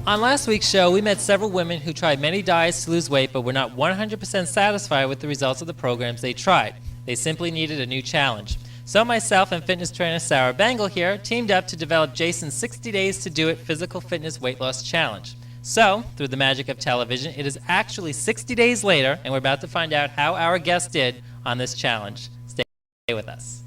On last week's show, we met several women who tried many diets to lose weight but were not 100% satisfied with the results of the programs they tried. They simply needed a new challenge. So myself and fitness trainer Sarah Bangle here teamed up to develop Jason's 60 Days to Do It Physical Fitness Weight Loss Challenge. So, through the magic of television, it is actually 60 days later, and we're about to find out how our guest did on this challenge. Stay with us.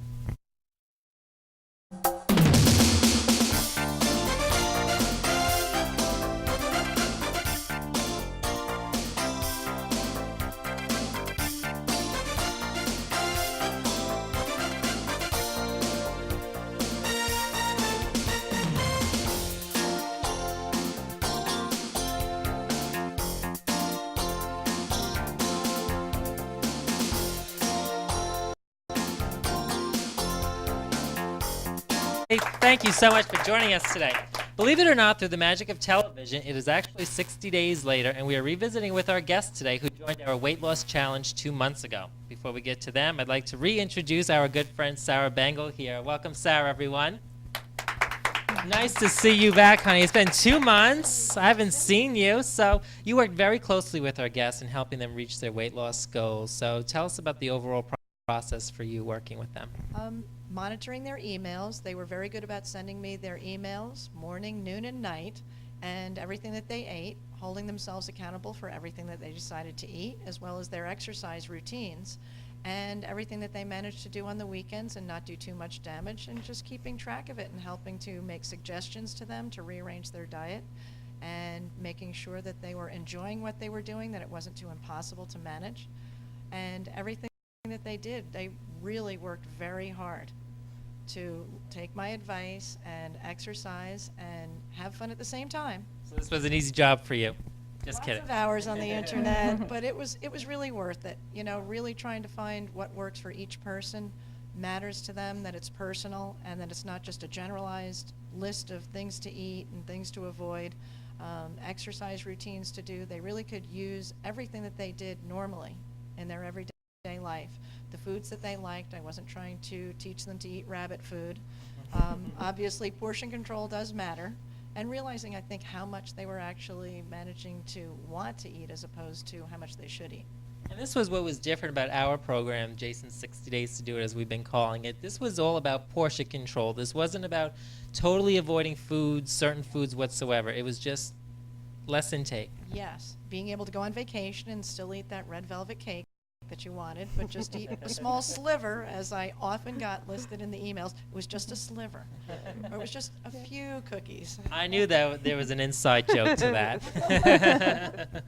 Hey, thank you so much for joining us today. Believe it or not, through the magic of television, it is actually 60 days later, and we are revisiting with our guest today who joined our weight loss challenge 2 months ago. Before we get to them, I'd like to reintroduce our good friend Sarah Bangle here. Welcome, Sarah, everyone. Nice to see you back, honey. It's been 2 months. I haven't seen you. So you worked very closely with our guests in helping them reach their weight loss goals. So tell us about the overall process for you working with them. Monitoring their emails. They were very good about sending me their emails morning, noon, and night, and everything that they ate, holding themselves accountable for everything that they decided to eat, as well as their exercise routines, and everything that they managed to do on the weekends and not do too much damage, and just keeping track of it and helping to make suggestions to them to rearrange their diet and making sure that they were enjoying what they were doing, that it wasn't too impossible to manage. And everything that they did, they really worked very hard to take my advice and exercise and have fun at the same time. So this was an easy job for you. Just kidding. Lots of hours on the internet, but it was really worth it. You know, really trying to find what works for each person, matters to them, that it's personal, and that it's not just a generalized list of things to eat and things to avoid, exercise routines to do. They really could use everything that they did normally in their everyday life. The foods that they liked, I wasn't trying to teach them to eat rabbit food. Obviously, portion control does matter, and realizing, I think, how much they were actually managing to want to eat as opposed to how much they should eat. And this was what was different about our program, Jason's 60 Days to Do It, as we've been calling it. This was all about portion control. This wasn't about totally avoiding foods, certain foods whatsoever. It was just less intake. Yes, being able to go on vacation and still eat that red velvet cake that you wanted, but just eat a small sliver, as I often got listed in the emails. It was just a sliver, or it was just a few cookies. I knew that there was an inside joke to that.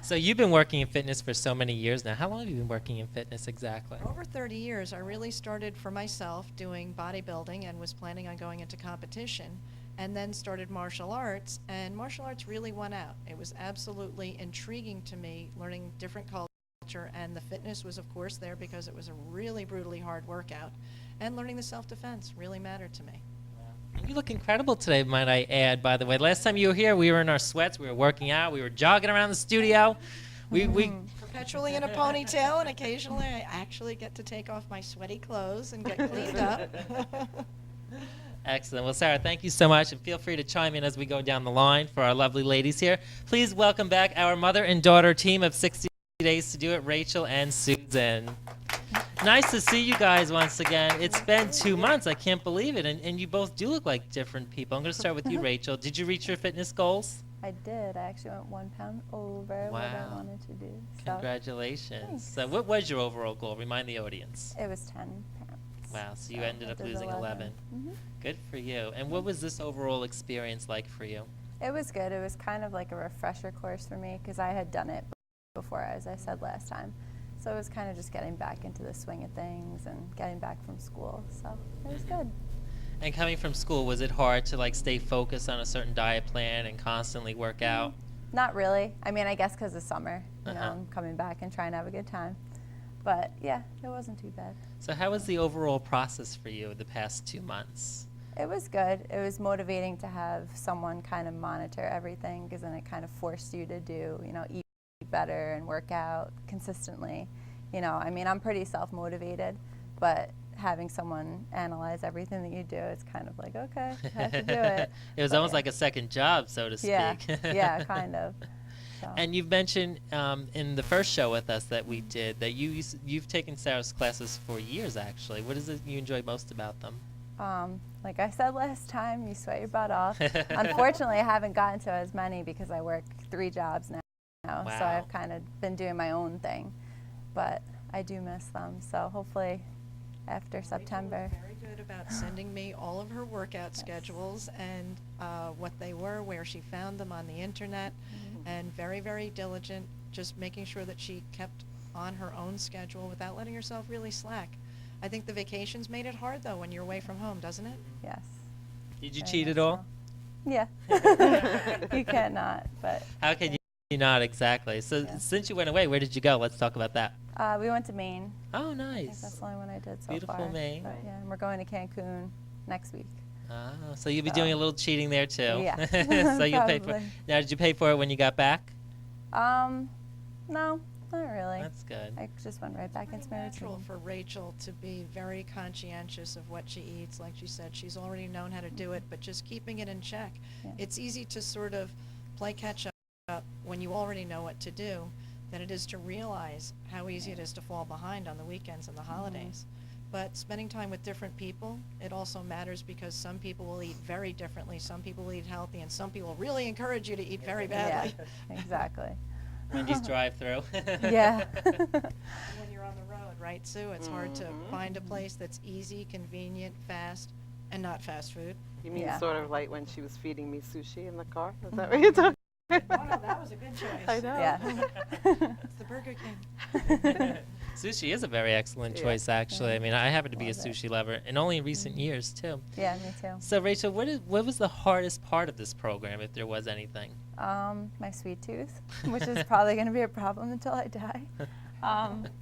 So you've been working in fitness for so many years now. How long have you been working in fitness exactly? Over 30 years. I really started for myself doing bodybuilding and was planning on going into competition, and then started martial arts, and martial arts really won out. It was absolutely intriguing to me, learning different cultures, and the fitness was, of course, there because it was a really brutally hard workout, and learning the self-defense really mattered to me. You look incredible today, might I add, by the way. Last time you were here, we were in our sweats, we were working out, we were jogging around the studio. We Perpetually in a ponytail, and occasionally I actually get to take off my sweaty clothes and get cleaned up. Excellent. Well, Sarah, thank you so much, and feel free to chime in as we go down the line for our lovely ladies here. Please welcome back our mother and daughter team of 60 Days to Do It, Rachel and Susan. Nice to see you guys once again. It's been 2 months. I can't believe it. And you both do look like different people. I'm going to start with you, Rachel. Did you reach your fitness goals? I did. I actually went 1 pound over what I wanted to do. So Congratulations. thanks. So what was your overall goal? Remind the audience. it was 10 pounds. Wow, so you So ended I up did losing 11. Mhm. Good for you. And what was this overall experience like for you? It was good. It was kind of like a refresher course for me because I had done it before, as I said last time. So it was kind of just getting back into the swing of things and getting back from school. So it was good. And coming from school, was it hard to like stay focused on a certain diet plan and constantly work out? Not really. I mean, I guess because of summer, you know, Uh-huh. I'm coming back and trying to have a good time. But yeah, it wasn't too bad. So how was the overall process for you the past 2 months? It was good. It was motivating to have someone kind of monitor everything because then it kind of forced you to do, you know, eat better and work out consistently. You know, I mean, I'm pretty self-motivated, but having someone analyze everything that you do, it's kind of like, okay, I have to do it. It was But almost yeah. like a second job, so to speak. Yeah, yeah, kind of. So. And you've mentioned in the first show with us that we did that you've taken Sarah's classes for years, actually. What is it you enjoy most about them? Like I said last time, you sweat your butt off. Unfortunately, I haven't gotten to as many because I work 3 jobs now. So Wow. I've kind of been doing my own thing. But I do miss them. So hopefully after September. Rachel was very good about sending me all of her workout schedules and what they were, where she found them on the internet, and very, very diligent, just making sure that she kept on her own schedule without letting herself really slack. I think the vacations made it hard, though, when you're away from home, doesn't it? Yes. Did you very cheat much at all? so. Yeah. You can't not, but. How can you not exactly? So Yeah. since you went away, where did you go? Let's talk about that. We went to Maine. Oh, I think nice. that's the only one I did so Beautiful far. Maine. But yeah, and we're going to Cancun next week. Oh, so you'll be So- doing a little cheating there too. Yeah. So you'll pay for. Probably. Now, did you pay for it when you got back? No, not really. That's good. I just went right back into my Natural routine. for Rachel to be very conscientious of what she eats. Like she said, she's already known how to do it, but just keeping it in check. Yeah. It's easy to sort of play catch up when you already know what to do than it is to realize how easy it is to fall behind on the weekends and the holidays. But spending time with different people, it also matters because some people will eat very differently, some people will eat healthy, and some people really encourage you to eat very badly. Yeah, exactly. Wendy's drive-through. Yeah. When you're on the road, right, Sue? It's hard to find a place that's easy, convenient, fast, and not fast food. You mean Yeah. sort of like when she was feeding me sushi in the car? Is that what you're talking about? Oh, no, that was a good choice. I know. Yeah. It's the Burger King. Sushi is a very excellent Yeah. choice, actually. I mean, I happen to be a Love it. sushi lover, and only in recent years too. Yeah, me too. So, Rachel, what was the hardest part of this program, if there was anything? My sweet tooth, which is probably going to be a problem until I die.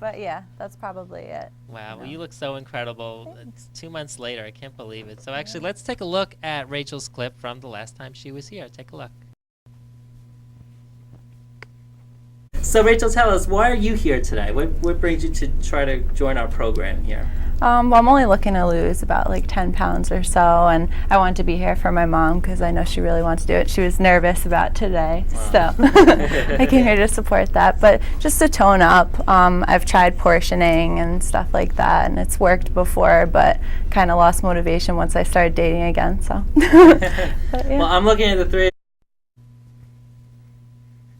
But yeah, that's probably it. Wow, well, No. you look so incredible. It's 2 months later. I can't believe it. So, Yeah. actually, let's take a look at Rachel's clip from the last time she was here. Take a look. So, Rachel, tell us, why are you here today? What brings you to try to join our program here? Well, I'm only looking to lose about like 10 pounds or so, and I wanted to be here for my mom because I know she really wants to do it. She was nervous about today, Wow. so I came here to support that. But just to tone up, I've tried portioning and stuff like that, and it's worked before, but kind of lost motivation once I started dating again. So, but, yeah. Well, I'm looking at the three.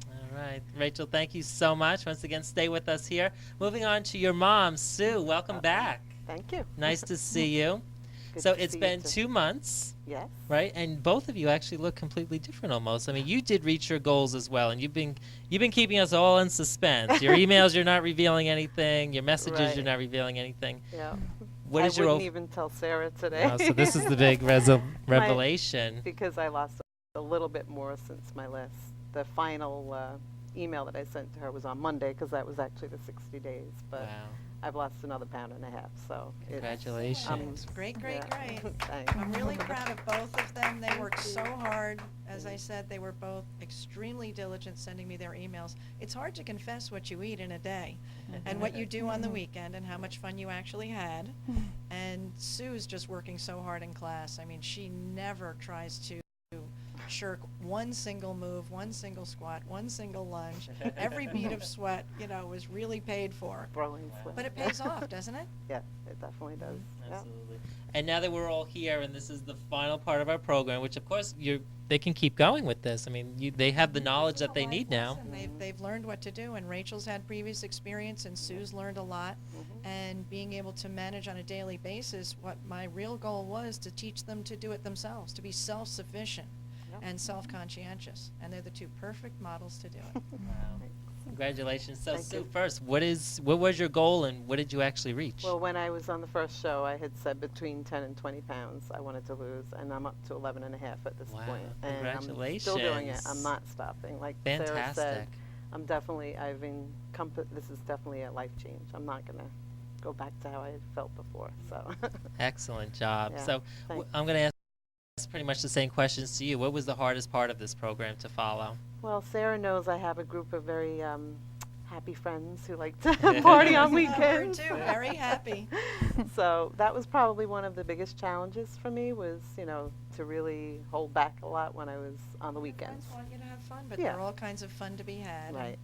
All right, Rachel, thank you so much. Once again, stay with us here. Moving on to your mom, Sue. Welcome back. Thank you. Nice to see you. Good So to it's see you been too. 2 months, Yes. right? And both of you actually look completely different almost. I mean, you did reach your goals as well, and you've been keeping us all in suspense. Your emails, you're not revealing anything. Your messages, Right. you're not revealing anything. Yeah. What is I your wouldn't even tell Sarah today. Oh, so this is the big revelation. because I lost a little bit more since the final email that I sent to her was on Monday because that was actually the 60 days. But Wow. I've lost another pound and a half. So Congratulations. Great, great, yeah. great. Thanks. I'm really proud of both of them. They worked so hard. As I said, they were both extremely diligent sending me their emails. It's hard to confess what you eat in a day and what you do on the weekend and how much fun you actually had. And Sue's just working so hard in class. I mean, she never tries to shirk one single move, one single squat, one single lunge. Every bead of sweat, was really paid for. Throwing sweat. But it pays off, doesn't it? Yeah, it definitely does. Yeah. Absolutely. And now that we're all here, and this is the final part of our program, which of course they can keep going with this. I mean, they have the knowledge that they need now. They've learned what to do, and Rachel's had previous experience, and Sue's learned a lot. And being able to manage on a daily basis, what my real goal was to teach them to do it themselves, to be self-sufficient Yep. and self-conscientious. And they're the two perfect models to do it. Wow. Congratulations. So, Thank Sue, you. first, what was your goal, and what did you actually reach? Well, when I was on the first show, I had said between 10 and 20 pounds I wanted to lose, and I'm up to 11 and a half at this Wow, point. And I'm still doing it. congratulations. I'm not stopping. Like Sarah Fantastic. said, this is definitely a life change. I'm not going to go back to how I felt before. So Excellent job. Yeah, So thanks. I'm going to ask pretty much the same questions to you. What was the hardest part of this program to follow? Well, Sarah knows I have a group of very happy friends who like to party on Her weekends. too, very happy. So that was probably one of the biggest challenges for me was, to really hold back a lot when I was on the weekends. Friends want you to have fun, but Yeah. there are all kinds of fun to be had. and Right.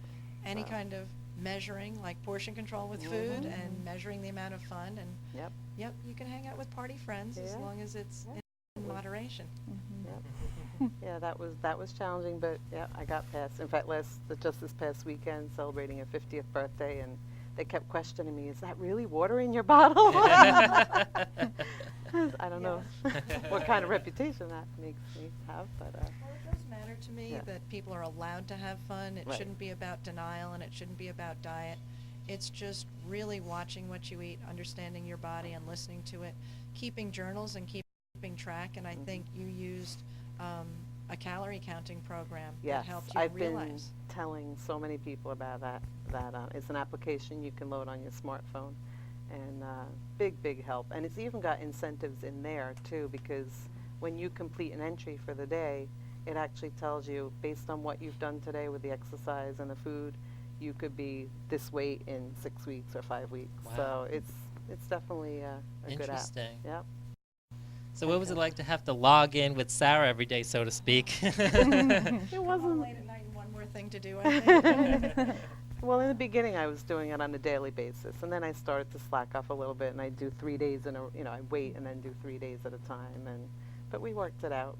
Any So- kind of measuring, like portion control with food and measuring the amount of fun, and Yep. yep, you can hang out with party friends as Yeah. long as it's in moderation. Yep. Yeah, that was challenging, but yeah, I got past. In fact, just this past weekend, celebrating a 50th birthday, and they kept questioning me, "Is that really water in your bottle?" I don't know what kind of reputation that makes me have, but Well, it does matter to me Yeah. that people are allowed to have fun. It Right. shouldn't be about denial, and it shouldn't be about diet. It's just really watching what you eat, understanding your body and listening to it, keeping journals and keeping track. And I think you used a calorie counting program yes, that helped you I've realize. been telling so many people about that. It's an application you can load on your smartphone, and big help. And it's even got incentives in there too, because when you complete an entry for the day, it actually tells you based on what you've done today with the exercise and the food, you could be this weight in 6 weeks or 5 weeks. Wow. So it's definitely a good app. Interesting. Yep. So what was it like to have to log in with Sarah every day, so to speak? It Come home wasn't. late at night and one more thing to do, I think. Well, in the beginning, I was doing it on a daily basis, and then I started to slack off a little bit, and I do 3 days I wait and then do 3 days at a time, but we worked it out.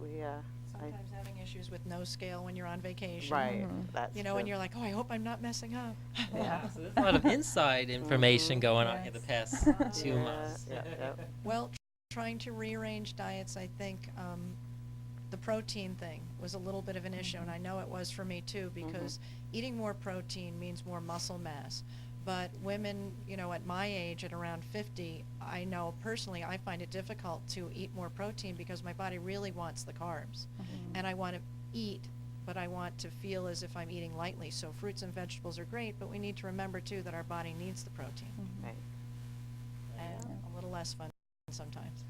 Sometimes having issues with no scale when you're on vacation. Right, that's And true. you're like, oh, I hope I'm not messing up. Yeah. So there's a lot of inside information going on in the Yes. past 2 Yeah, months. yeah. Well, trying to rearrange diets, I think the protein thing was a little bit of an issue, and I know it was for me too, because eating more protein means more muscle mass. But women, at my age, at around 50, I know personally I find it difficult to eat more protein because my body really wants the carbs. And I want to eat, but I want to feel as if I'm eating lightly. So fruits and vegetables are great, but we need to remember too that our body needs the protein. Right. And a little less fun sometimes.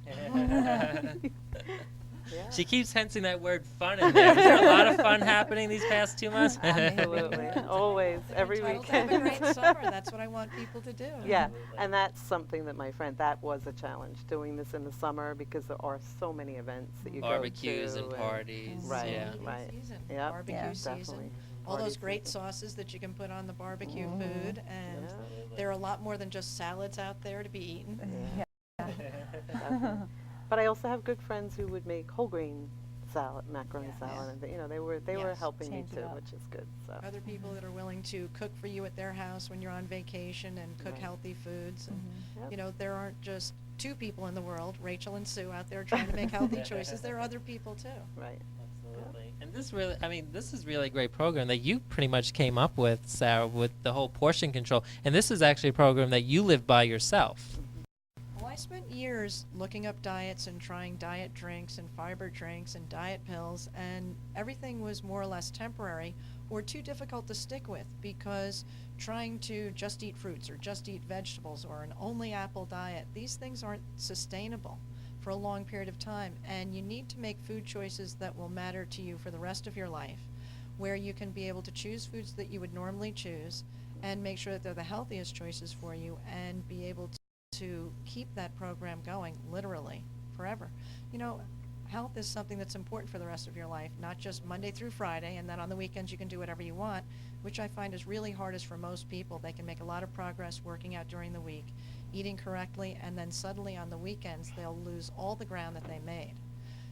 Yeah. She keeps hinting that word fun in there. Was there a lot of fun happening these past 2 months? Absolutely, always, every Entitled to have weekend. a great summer. That's what I want people to do. Yeah, and that's something that that was a challenge, doing this in the summer, because there are so many events that you Barbecues go to. and parties. Right, Yeah. right. Season, Yep, barbecue Yeah. season. definitely. All Party those great season. sauces that you can put on the barbecue food, and Yeah. there are a lot more than just salads out there to be eaten. Yeah. Definitely. But I also have good friends who would make whole grain salad, macaroni Yes. salad, and they were Yes. helping me Change it too, up. which is good. So Other people that are willing to cook for you at their house when you're on vacation and cook Right. healthy foods. And, Yep. there aren't just two people in the world, Rachel and Sue, out there trying to make healthy choices. There are other people too. right. Absolutely. And this is really a great program that you pretty much came up with, Sarah, with the whole portion control. And this is actually a program that you live by yourself. Well, I spent years looking up diets and trying diet drinks and fiber drinks and diet pills, and everything was more or less temporary or too difficult to stick with, because trying to just eat fruits or just eat vegetables or an only apple diet, these things aren't sustainable for a long period of time, and you need to make food choices that will matter to you for the rest of your life, where you can be able to choose foods that you would normally choose and make sure that they're the healthiest choices for you, and be able to keep that program going literally forever. Health is something that's important for the rest of your life, not just Monday through Friday, and then on the weekends you can do whatever you want, which I find is really hardest for most people. They can make a lot of progress working out during the week, eating correctly, and then suddenly on the weekends they'll lose all the ground that they made.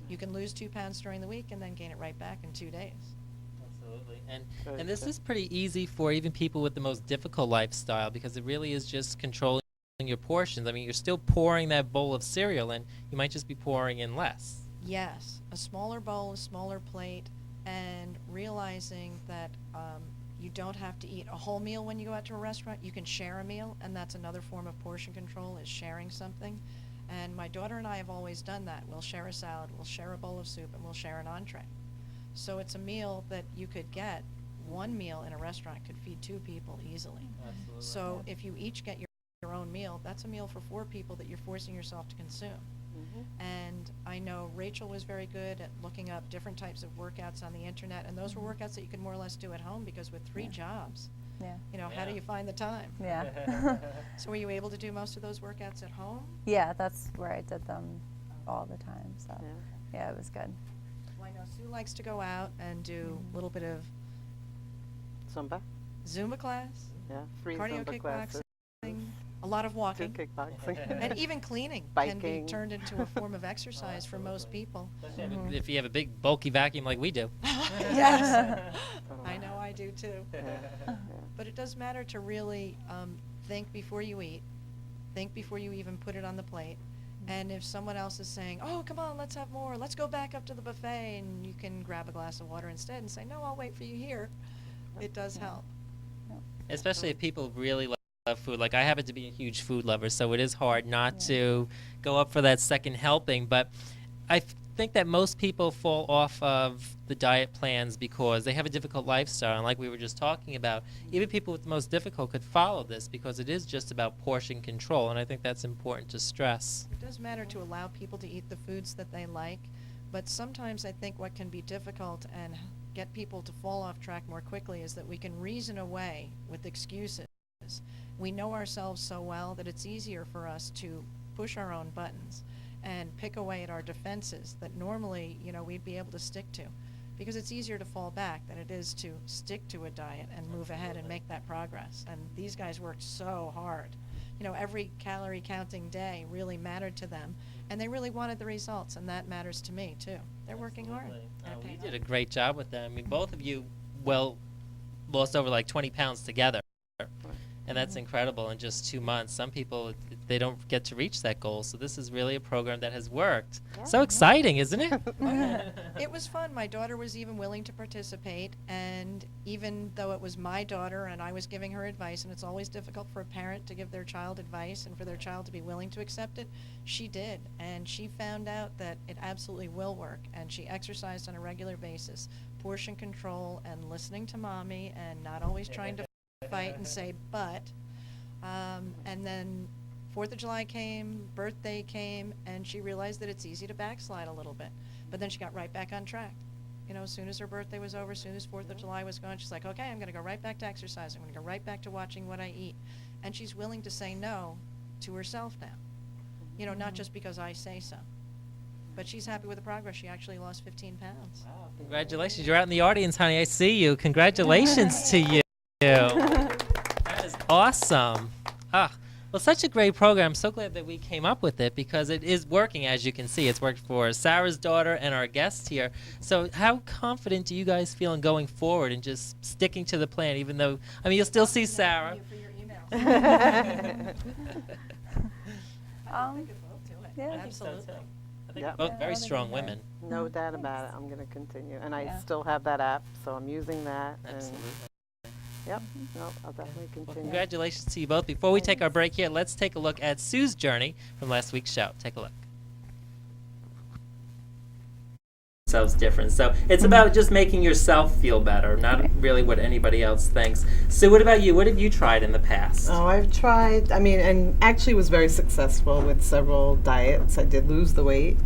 You can lose 2 pounds during the week and then gain it right back in 2 days. Absolutely. Very And this true. is pretty easy for even people with the most difficult lifestyle, because it really is just controlling your portions. I mean, you're still pouring that bowl of cereal in. You might just be pouring in less. Yes, a smaller bowl, a smaller plate, and realizing that you don't have to eat a whole meal when you go out to a restaurant. You can share a meal, and that's another form of portion control, is sharing something. And my daughter and I have always done that. We'll share a salad, we'll share a bowl of soup, and we'll share an entree. So it's a meal that you could get. One meal in a restaurant could feed 2 people easily. Absolutely. So if you each get your own meal, that's a meal for 4 people that you're forcing yourself to consume. And I know Rachel was very good at looking up different types of workouts on the internet, and those were workouts that you could more or less do at home, because with 3 jobs, Yeah. how do Yeah. you find the time? Yeah. So were you able to do most of those workouts at home? Yeah, that's where I did them all the time. So Yeah. yeah, it was good. Well, I know Sue likes to go out and do a little bit of Zumba. Zumba class, Yeah. 3 cardio Zumba classes. kickboxing, a lot of 2 walking. kickboxing. And even cleaning can be Biking. turned into a form of exercise for most people. Especially if you have a big bulky vacuum like we do. Yes. I know I do too. Yeah. But it does matter to really think before you eat, think before you even put it on the plate. And if someone else is saying, oh, come on, let's have more, let's go back up to the buffet, and you can grab a glass of water instead and say, no, I'll wait for you here, it does help. Especially if people really love food. Like, I happen to be a huge food lover, so it is hard not to go up for that second helping. But I think that most people fall off of the diet plans because they have a difficult lifestyle. And like we were just talking about, even people with the most difficult could follow this because it is just about portion control. And I think that's important to stress. It does matter to allow people to eat the foods that they like, but sometimes I think what can be difficult and get people to fall off track more quickly is that we can reason away with excuses. We know ourselves so well that it's easier for us to push our own buttons and pick away at our defenses that normally, we'd be able to stick to. Because it's easier to fall back than it is to stick to a diet and move ahead and make that progress. And these guys worked so hard. Every calorie counting day really mattered to them, and they really wanted the results, and that matters to me too. They're working hard. and it We paid did a off. great job with them. I mean, both of you, lost over like 20 pounds together. And that's incredible in just 2 months. Some people, they don't get to reach that goal. So this is really a program that has worked. So exciting, isn't it? It was fun. My daughter was even willing to participate, and even though it was my daughter and I was giving her advice, and it's always difficult for a parent to give their child advice and for their child to be willing to accept it, she did. And she found out that it absolutely will work, and she exercised on a regular basis. Portion control and listening to mommy and not always trying to fight and say but. And then 4th of July came, birthday came, and she realized that it's easy to backslide a little bit. But then she got right back on track. As soon as her birthday was over, as soon as 4th of July was gone, she's like, okay, I'm going to go right back to exercising. I'm going to go right back to watching what I eat. And she's willing to say no to herself now. Not just because I say so. But she's happy with the progress. She actually lost 15 pounds. Wow, congratulations. You're out in the audience, honey. I see you. Congratulations to you. That is awesome. Well, such a great program. I'm so glad that we came up with it because it is working, as you can see. It's worked for Sarah's daughter and our guest here. So how confident do you guys feel in going forward and just sticking to the plan, even though, you'll still see Sarah. Yeah. Absolutely. I think Yeah. we're both Yeah, very I think strong you're right. women. No doubt about it. I'm going to continue. And I Yeah. still have that app, so I'm using that. Absolutely. Yep. No, I'll definitely Well, continue. congratulations to you both. Before we take our break here, let's take a look at Sue's journey from last week's show. Take a look. Sounds different. So it's about just making yourself feel better, not really what anybody else thinks. So what about you? What have you tried in the past? Oh, I've tried, and actually was very successful with several diets. I did lose the weight,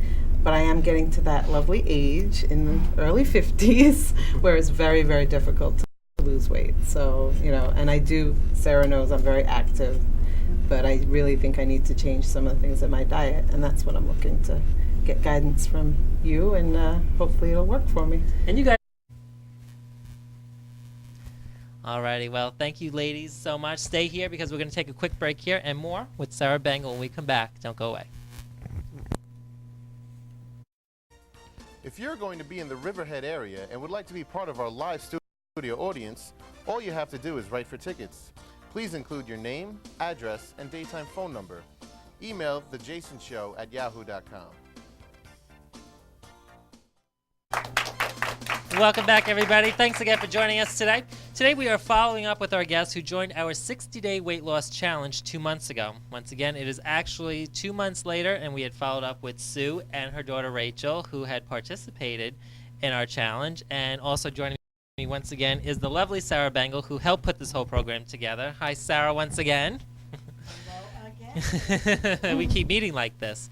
but I am getting to that lovely age in the early 50s where it's very, very difficult to lose weight. So, and Sarah knows I'm very active, but I really think I need to change some of the things in my diet, and that's what I'm looking to get guidance from you, and hopefully it'll work for me. And you guys. Alrighty, well, thank you ladies so much. Stay here because we're going to take a quick break here and more with Sarah Bengal when we come back. Don't go away. If you're going to be in the Riverhead area and would like to be part of our live studio audience, all you have to do is write for tickets. Please include your name, address, and daytime phone number. Email thejasonshow@yahoo.com. Welcome back, everybody. Thanks again for joining us today. Today we are following up with our guest who joined our 60-day weight loss challenge 2 months ago. Once again, it is actually 2 months later, and we had followed up with Sue and her daughter Rachel, who had participated in our challenge. And also joining me once again is the lovely Sarah Bengal, who helped put this whole program together. Hi, Sarah, once again. Hello again. We keep meeting like this.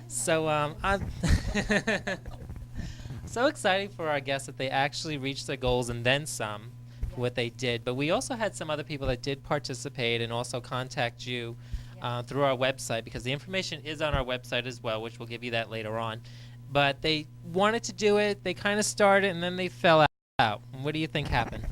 So I'm so excited for our guests that they actually reached their goals and then some for what they did. But we also had some other people that did participate and also contact you through our website, because the information is on our website as well, which we'll give you that later on. But they wanted to do it, they kind of started, and then they fell out. What do you think happened?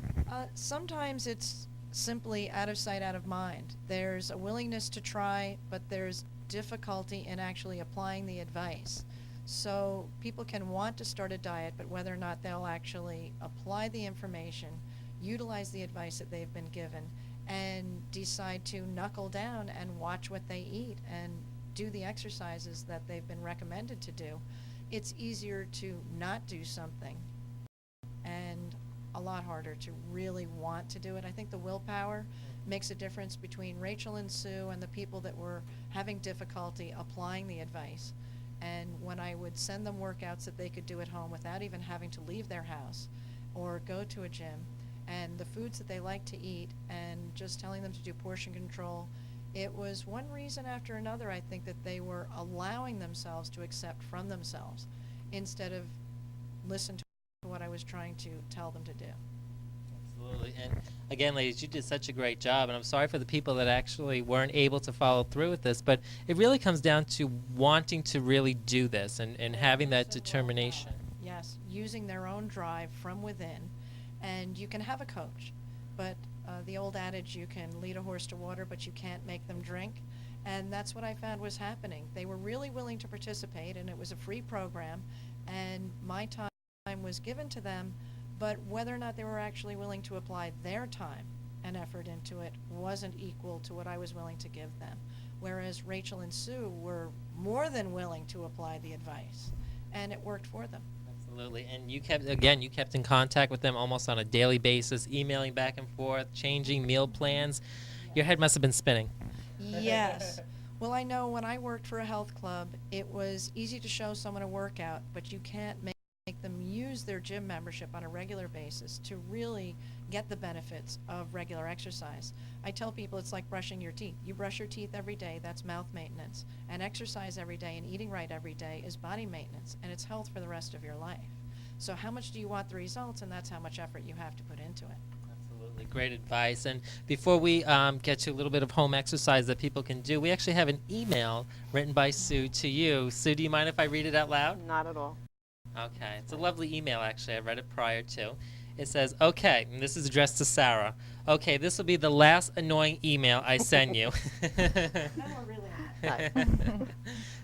Sometimes it's simply out of sight, out of mind. There's a willingness to try, but there's difficulty in actually applying the advice. So people can want to start a diet, but whether or not they'll actually apply the information, utilize the advice that they've been given, and decide to knuckle down and watch what they eat and do the exercises that they've been recommended to do, it's easier to not do something and a lot harder to really want to do it. I think the willpower makes a difference between Rachel and Sue and the people that were having difficulty applying the advice. And when I would send them workouts that they could do at home without even having to leave their house or go to a gym, and the foods that they like to eat, and just telling them to do portion control, it was one reason after another, I think, that they were allowing themselves to accept from themselves instead of listen to what I was trying to tell them to do. Absolutely. And again, ladies, you did such a great job, and I'm sorry for the people that actually weren't able to follow through with this, but it really comes down to wanting to really do this and having that determination. Yes, using their own drive from within. And you can have a coach, but the old adage, you can lead a horse to water, but you can't make them drink. And that's what I found was happening. They were really willing to participate, and it was a free program, and my time was given to them, but whether or not they were actually willing to apply their time and effort into it wasn't equal to what I was willing to give them. Whereas Rachel and Sue were more than willing to apply the advice, and it worked for them. Absolutely. And you kept in contact with them almost on a daily basis, emailing back and forth, changing meal plans. Your head must have been spinning. Yes. Well, I know when I worked for a health club, it was easy to show someone a workout, but you can't make them use their gym membership on a regular basis to really get the benefits of regular exercise. I tell people it's like brushing your teeth. You brush your teeth every day, that's mouth maintenance. And exercise every day and eating right every day is body maintenance, and it's health for the rest of your life. So how much do you want the results, and that's how much effort you have to put into it. Absolutely. Great advice. And before we get to a little bit of home exercise that people can do, we actually have an email written by Sue to you. Sue, do you mind if I read it out loud? Not at all. Okay. It's a lovely email, actually. I read it prior to. It says, okay, and this is addressed to Sarah. Okay, this will be the last annoying email I send you.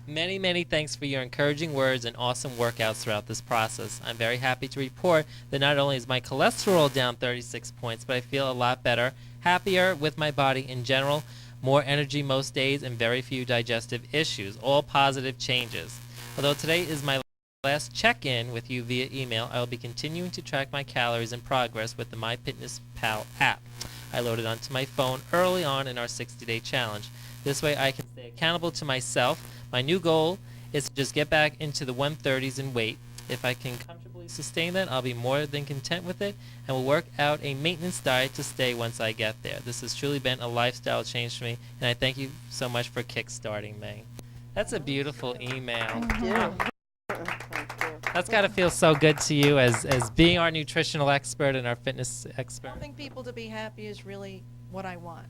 Many, many thanks for your encouraging words and awesome workouts throughout this process. I'm very happy to report that not only is my cholesterol down 36 points, but I feel a lot better, happier with my body in general, more energy most days, and very few digestive issues. All positive changes. Although today is my last check-in with you via email, I will be continuing to track my calories and progress with the MyFitnessPal app. I loaded onto my phone early on in our 60-day challenge. This way I can stay accountable to myself. My new goal is to just get back into the 130s in weight. If I can comfortably sustain that, I'll be more than content with it, and will work out a maintenance diet to stay once I get there. This has truly been a lifestyle change for me, and I thank you so much for kickstarting me. That's a beautiful email. Thank you. That's got to feel so good to you as being our nutritional expert and our fitness expert. Helping people to be happy is really what I want.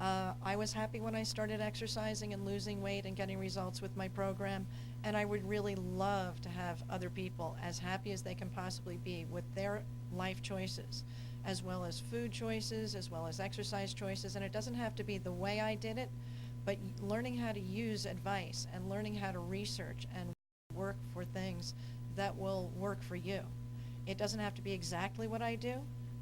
I was happy when I started exercising and losing weight and getting results with my program, and I would really love to have other people as happy as they can possibly be with their life choices, as well as food choices, as well as exercise choices. And it doesn't have to be the way I did it, but learning how to use advice and learning how to research and work for things that will work for you. It doesn't have to be exactly what I do,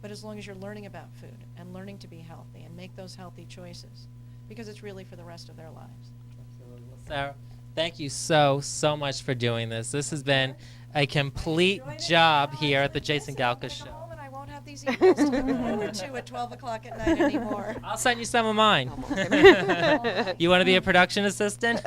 but as long as you're learning about food and learning to be healthy and make those healthy choices, because it's really for the rest of their lives. Absolutely. Well, Sarah, thank you so much for doing this. This has been a complete job here at the Jason Galka Show. Home and I won't have these emails to look forward to at 12 o'clock at night anymore. I'll send you some of mine. You want to be a production assistant?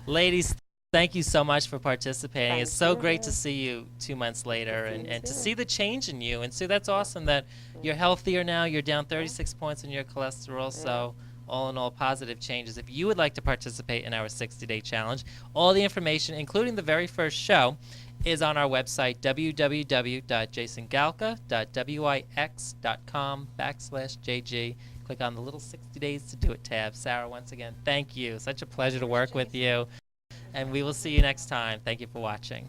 Ladies, thank you so much for participating. It's so great to see you 2 months later and to see the change in you. And Sue, that's awesome that you're healthier now. You're down 36 points in your cholesterol. So all in all positive changes. If you would like to participate in our 60-day challenge, all the information, including the very first show, is on our website, www.jasonggalka.wix.com/JG. Click on the little 60 days to do it tab. Sarah, once again, thank you. Such a pleasure to work with you. And we will see you next time. Thank you for watching.